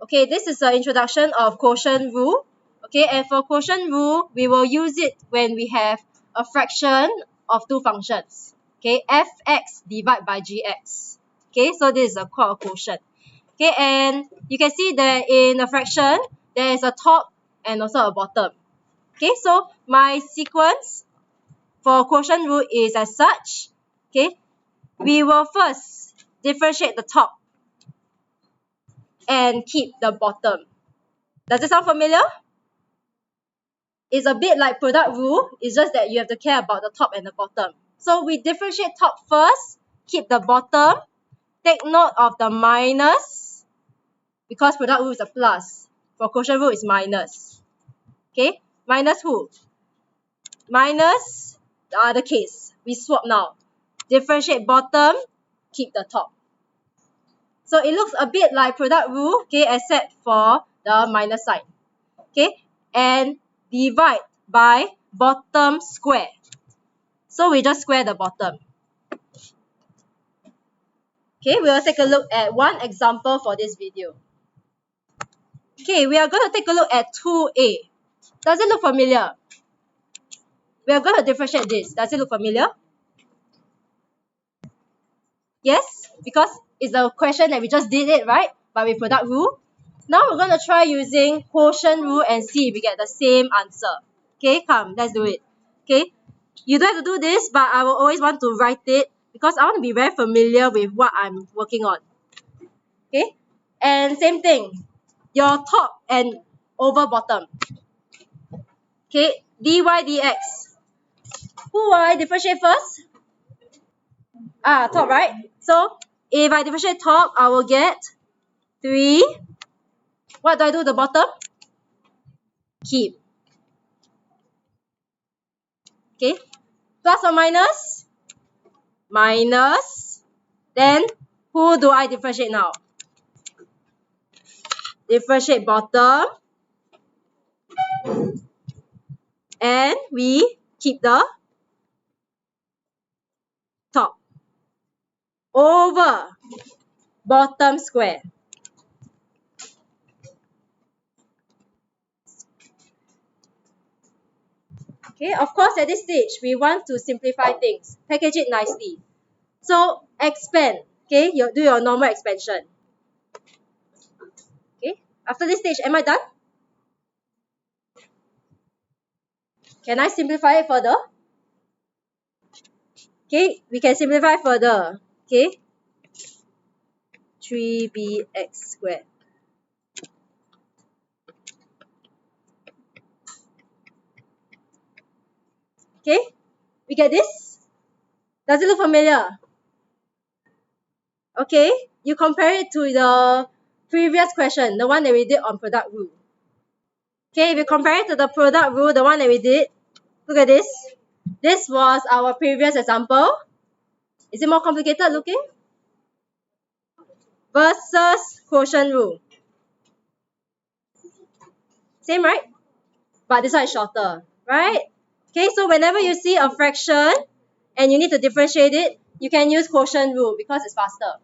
Okay, this is the introduction of quotient rule. Okay, and for quotient rule, we will use it when we have a fraction of two functions. Okay, fx divided by gx. Okay, so this is called a quotient. Okay, and you can see that in a fraction, there is a top and also a bottom. Okay, so my sequence for quotient rule is as such. Okay, we will first differentiate the top and keep the bottom. Does it sound familiar? It's a bit like product rule. It's just that you have to care about the top and the bottom. So we differentiate top first, keep the bottom, take note of the minus, because product rule is a plus. For quotient rule is minus. Okay, minus who? Minus the other case. We swap now. Differentiate bottom, keep the top. So it looks a bit like product rule, okay, except for the minus sign. Okay, and divide by bottom square. So we just square the bottom. Okay, we will take a look at one example for this video. Okay, we are going to take a look at 2a. Does it look familiar? We are going to differentiate this. Does it look familiar? Yes, because it's a question that we just did it, right? But with product rule. Now we're going to try using quotient rule and see if we get the same answer. Okay, come, let's do it. Okay, you don't have to do this, but I will always want to write it because I want to be very familiar with what I'm working on. Okay, and same thing, your top and over bottom. Okay, dy dx. Who will I differentiate first? Top, right? So if I differentiate top, I will get 3. What do I do to the bottom? Keep. Okay, plus or minus? Minus. Then who do I differentiate now? Differentiate bottom. And we keep the top. Over bottom square. Okay, of course at this stage, we want to simplify things, package it nicely. So expand, okay, do your normal expansion. Okay, after this stage, am I done? Can I simplify it further? Okay, we can simplify further. Okay, 3bx squared. Okay, we get this? Does it look familiar? Okay, you compare it to the previous question, the one that we did on product rule. Okay, if you compare it to the product rule, the one that we did, look at this. This was our previous example. Is it more complicated looking? Versus quotient rule. Same, right? But this one is shorter, right? Okay, so whenever you see a fraction and you need to differentiate it, you can use quotient rule because it's faster.